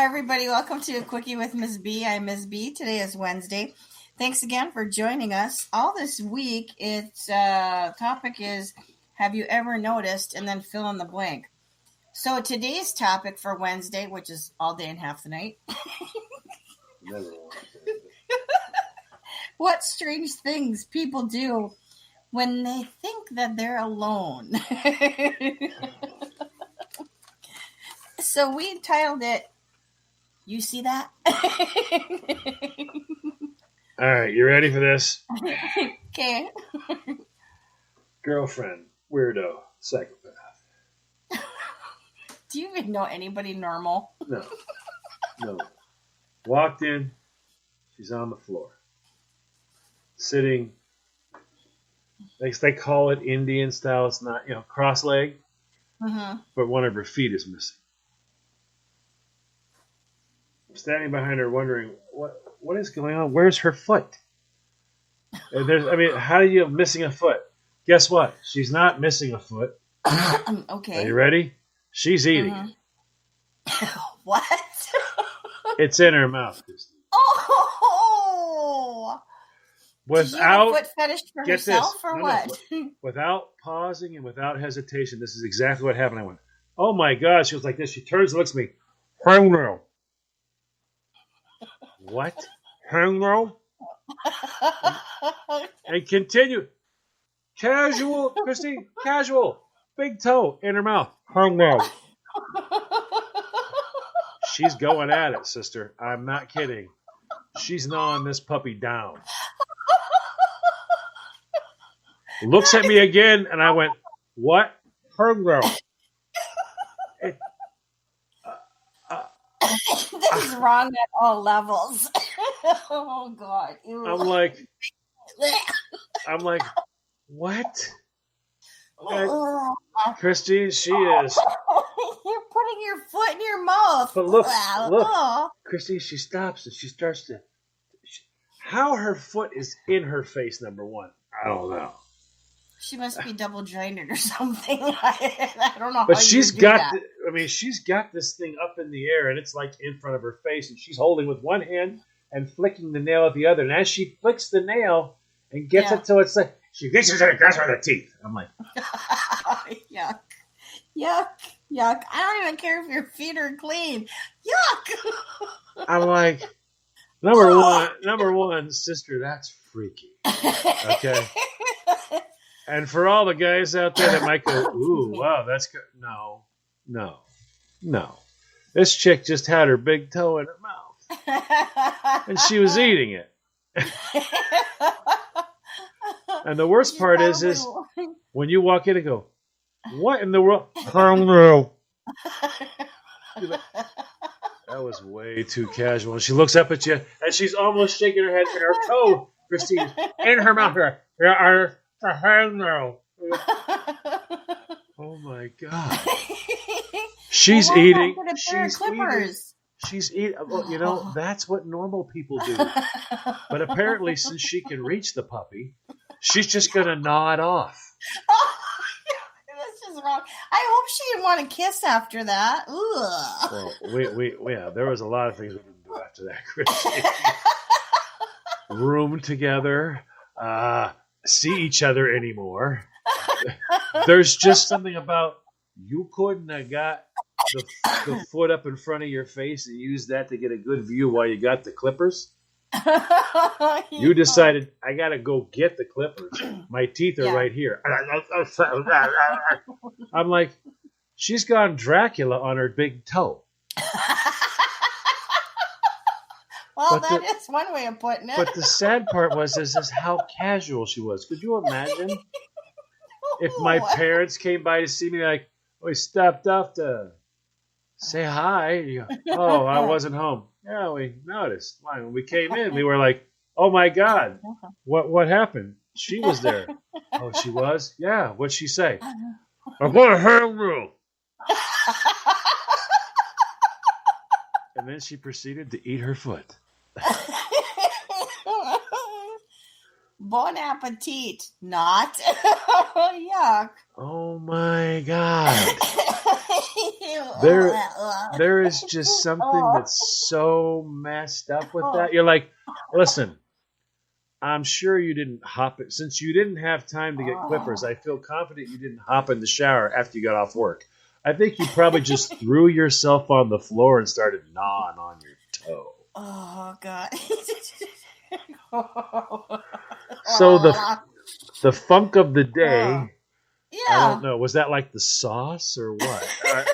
everybody. Welcome to A Quickie with Ms. B. I'm Ms. B. Today is Wednesday. Thanks again for joining us. All this week, its topic is, have you ever noticed, and then fill in the blank. So today's topic for Wednesday, which is all day and half the night. What strange things people do when they think that they're alone. So we titled it, You See That? All right, you ready for this? Okay. Girlfriend, weirdo, psychopath. Do you even know anybody normal? No. Walked in, she's on the floor. Sitting, they call it Indian style. It's not, cross-legged, but one of her feet is missing. I'm standing behind her wondering, what is going on? Where's her foot? How are you missing a foot? Guess what? She's not missing a foot. Okay. Are you ready? She's eating it. What? It's in her mouth, Christine. Oh! Did she have a foot fetish for herself or what? Without pausing and without hesitation, this is exactly what happened. I went, oh my God. She was like this. She turns and looks at me. Hungro. What? Hungro? And continue. Casual, Christine, casual. Big toe in her mouth. Hungro. She's going at it, sister. I'm not kidding. She's gnawing this puppy down. Looks at me again, and I went, what? Hungro. This is wrong at all levels. Oh, God. Ew. I'm like, what? Christine, she is. You're putting your foot in your mouth. But look, Christine, she stops and she starts to. How her foot is in her face, number one, I don't know. She must be double jointed or something. I don't know. But she's got. She's got this thing up in the air, and it's like in front of her face, and she's holding with one hand and flicking the nail with the other. And as she flicks the nail and gets it till it's like she gets it to the grass with her teeth. I'm like, yuck, yuck, yuck! I don't even care if your feet are clean. Yuck! I'm like, number one, sister, that's freaky. Okay. And for all the guys out there that might go, ooh, wow, that's good. No. This chick just had her big toe in her mouth. And she was eating it. And the worst part is when you walk in and go, what in the world? That was way too casual. And she looks up at you, and she's almost shaking her head, and her toe, Christine, in her mouth. Oh my God! She's eating. She's eating. Well, that's what normal people do. But apparently, since she can reach the puppy, she's just gonna gnaw it off. This is wrong. I hope she didn't want to kiss after that. Ugh. Well, there was a lot of things we didn't do after that, Christine. Room together. See each other anymore. There's just something about you couldn't have got the foot up in front of your face and used that to get a good view while you got the clippers. You decided, I got to go get the clippers. My teeth are right here. I'm like, she's gone Dracula on her big toe. Well, that is one way of putting it. But the sad part is how casual she was. Could you imagine if my parents came by to see me like, we stopped off to say hi. Oh, I wasn't home. Yeah, we noticed. When we came in, we were like, oh, my God. What happened? She was there. Oh, she was? Yeah. What'd she say? I want a hang rule. And then she proceeded to eat her foot. Bon appetit. Not. Yuck. Oh, my God. There is just something that's so messed up with that. You're like, listen, I'm sure you didn't hop it. Since you didn't have time to get clippers, I feel confident you didn't hop in the shower after you got off work. I think you probably just threw yourself on the floor and started gnawing on your toe. Oh, God. So the funk of the day, yeah. I don't know, was that like the sauce or what?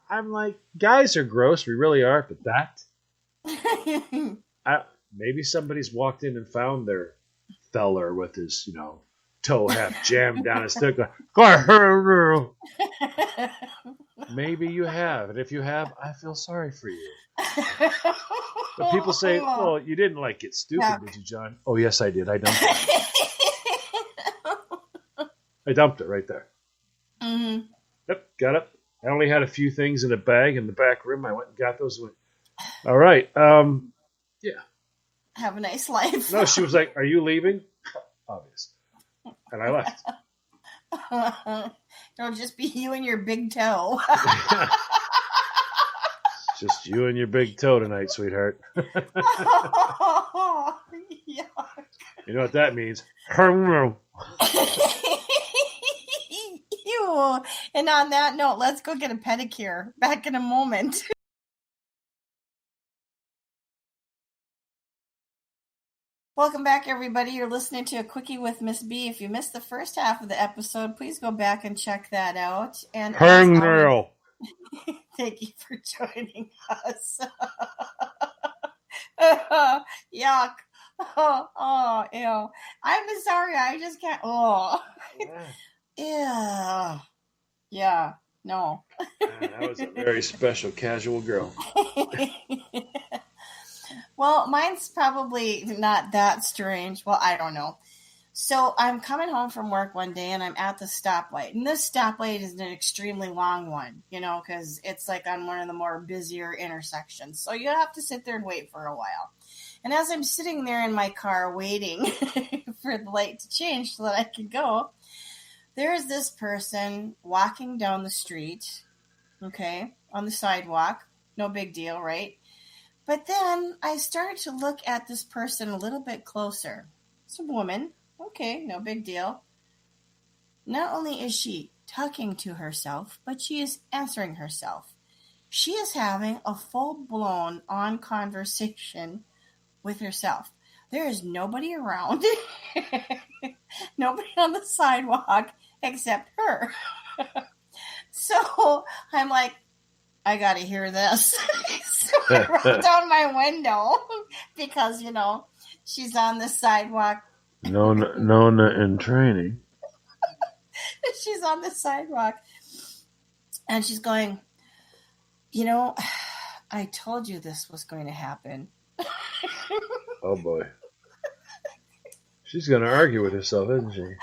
I'm like, guys are gross, we really are, but that, maybe somebody's walked in and found their feller with his, toe half jammed down his throat. Maybe you have, and if you have, I feel sorry for you. But people say, "Well, you didn't get stupid, did you, John?" Oh, yes, I did. I dumped it. I dumped it right there. Mm-hmm. Yep, got it. I only had a few things in a bag in the back room. I went and got those. All right. Yeah. Have a nice life. No, she was like, "Are you leaving?" Obvious. And I left. It'll just be you and your big toe. Just you and your big toe tonight, sweetheart. Oh, yuck. You know what that means? Ew. And on that note, let's go get a pedicure. Back in a moment. Welcome back, everybody. You're listening to A Quickie with Miss B. If you missed the first half of the episode, please go back and check that out. And thank you for joining us. Yuck. Oh, ew. I'm sorry. I just can't. Oh. Ew. Yeah. No. That was a very special casual girl. Well, mine's probably not that strange. Well, I don't know. So I'm coming home from work one day and I'm at the stoplight. And this stoplight is an extremely long one, because it's like on one of the more busier intersections. So you have to sit there and wait for a while. And as I'm sitting there in my car waiting for the light to change so that I can go, there is this person walking down the street, okay, on the sidewalk. No big deal, right? But then I started to look at this person a little bit closer. It's a woman. Okay, no big deal. Not only is she talking to herself, but she is answering herself. She is having a full-blown on conversation with herself. There is nobody around. Nobody on the sidewalk except her. So I'm like, I gotta hear this. So I rolled down my window because, she's on the sidewalk. Nona in training. She's on the sidewalk. And she's going, I told you this was going to happen. Oh, boy. She's going to argue with herself, isn't she?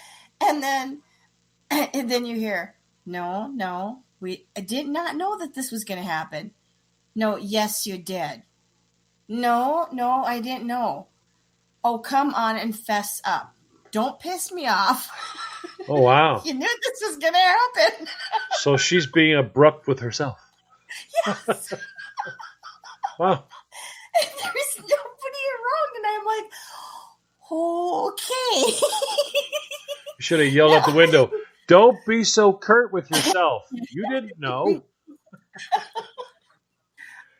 Yes. And then you hear, no, I did not know that this was going to happen. No, yes, you did. No, I didn't know. Oh, come on and fess up. Don't piss me off. Oh, wow. You knew this was going to happen. So she's being abrupt with herself. Yes. Wow. And there's nobody around, and I'm like, okay. You should have yelled out the window, don't be so curt with yourself. You didn't know.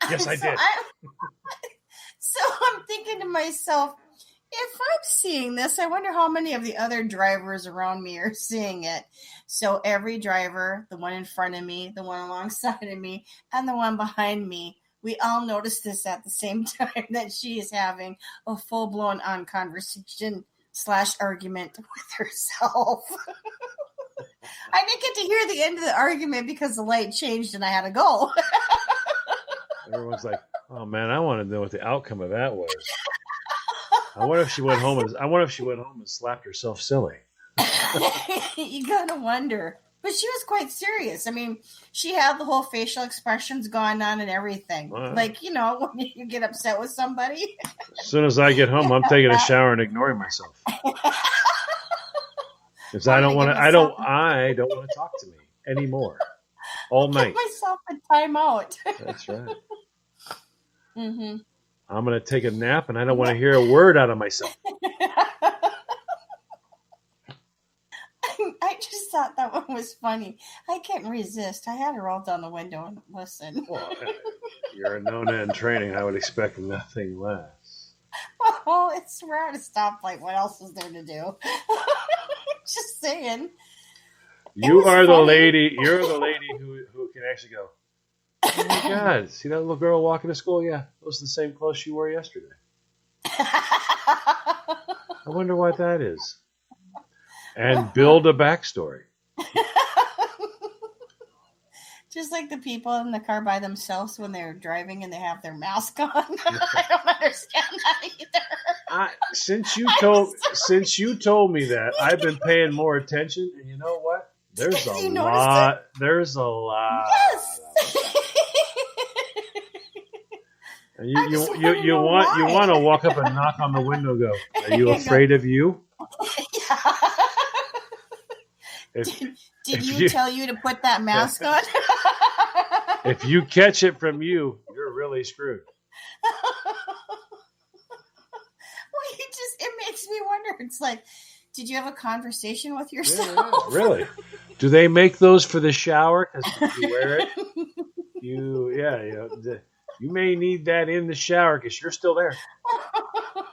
Yes, I did. So I'm thinking to myself, if I'm seeing this, I wonder how many of the other drivers around me are seeing it. So every driver, the one in front of me, the one alongside of me, and the one behind me, we all noticed this at the same time, that she is having a full-blown on conversation / argument with herself. I didn't get to hear the end of the argument because the light changed and I had to go. Everyone's like, oh man, I want to know what the outcome of that was. I wonder if she went home and slapped herself silly. You gotta wonder. But she was quite serious. I mean, she had the whole facial expressions going on and everything. Like, when you get upset with somebody. As soon as I get home, I'm taking a shower and ignoring myself. Because I don't want to talk to me anymore. All night. Give myself a timeout. That's right. Mm-hmm. I'm going to take a nap, and I don't want to hear a word out of myself. I just thought that one was funny. I can't resist. I had to roll down the window and listen. Well, you're a Nona in training. I would expect nothing less. Oh, it's we're at a stoplight. What else is there to do? Just saying. You are the lady. You're the lady who can actually go, oh my God, see that little girl walking to school? Yeah, those are the same clothes she wore yesterday. I wonder what that is. And build a backstory. Just like the people in the car by themselves when they're driving and they have their mask on. I don't understand that either. Since you told me that, I've been paying more attention, and you know what? There's a lot. There's a lot. Yes. And you want to walk up and knock on the window. Go. Are you afraid of you? Yeah. Did you tell you to put that mask on? If you catch it from you, you're really screwed. Well, it makes me wonder. It's like, did you have a conversation with yourself? Yeah, really? Do they make those for the shower? Because you wear it. You may need that in the shower because you're still there.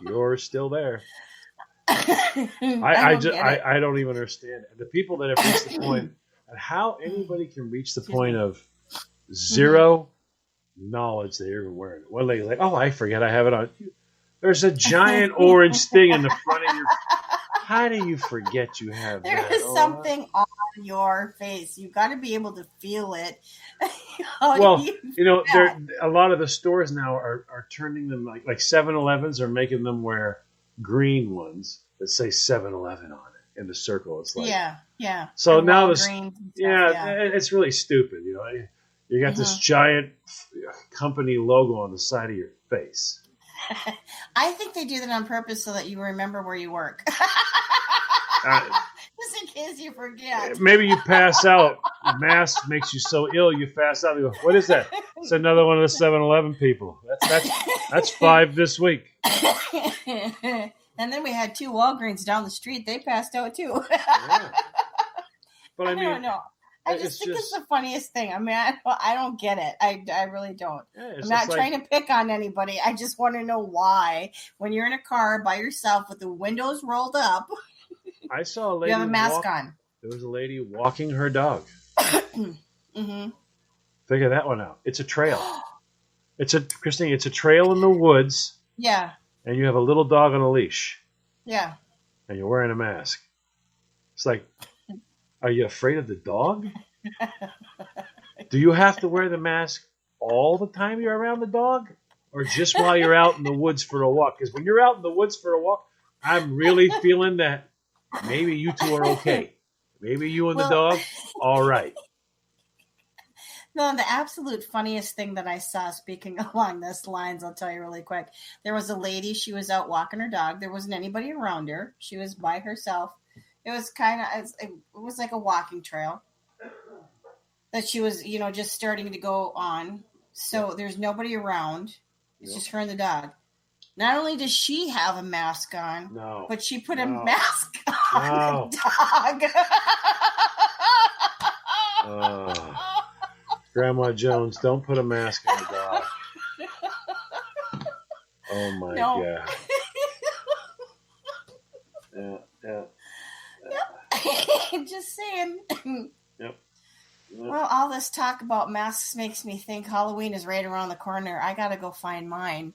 You're still there. I don't even understand it. The people that have reached the point, and how anybody can reach the point of zero knowledge that you're even wearing it. What are they like? Oh, I forget I have it on. There's a giant orange thing in the front of your. How do you forget you have there that? There is something on your face. You got to be able to feel it. A lot of the stores now are turning them like 7-Elevens are making them wear green ones that say 7-Eleven on it in the circle. It's like yeah. So now it's really stupid. You got this giant company logo on the side of your face. I think they do that on purpose so that you remember where you work. Just in case you forget. Maybe you pass out. The mask makes you so ill you pass out. You go, what is that? It's another one of the 7-Eleven people. That's 5 this week. And then we had 2 Walgreens down the street. They passed out too. Yeah. But I don't know. I just think it's the funniest thing. I mean, I don't get it. I really don't. Yeah, I'm not trying to pick on anybody. I just want to know why, when you're in a car by yourself with the windows rolled up, I saw a lady. You have a mask on. There was a lady walking her dog. Mm-hmm. Figure that one out. It's a trail. Christine, it's a trail in the woods. Yeah. And you have a little dog on a leash. Yeah. And you're wearing a mask. It's like, are you afraid of the dog? Do you have to wear the mask all the time you're around the dog? Or just while you're out in the woods for a walk? Because when you're out in the woods for a walk, I'm really feeling that maybe you two are okay. Maybe you and the dog, all right. No, the absolute funniest thing that I saw, speaking along this lines, I'll tell you really quick. There was a lady, she was out walking her dog. There wasn't anybody around her. She was by herself. It was it was like a walking trail that she was, just starting to go on. So there's nobody around. It's just her and the dog. Not only does she have a mask on, but she put a mask on the dog. Grandma Jones, don't put a mask on the dog. Oh my God. Yeah. Just saying. Yep. Well, all this talk about masks makes me think Halloween is right around the corner. I gotta go find mine.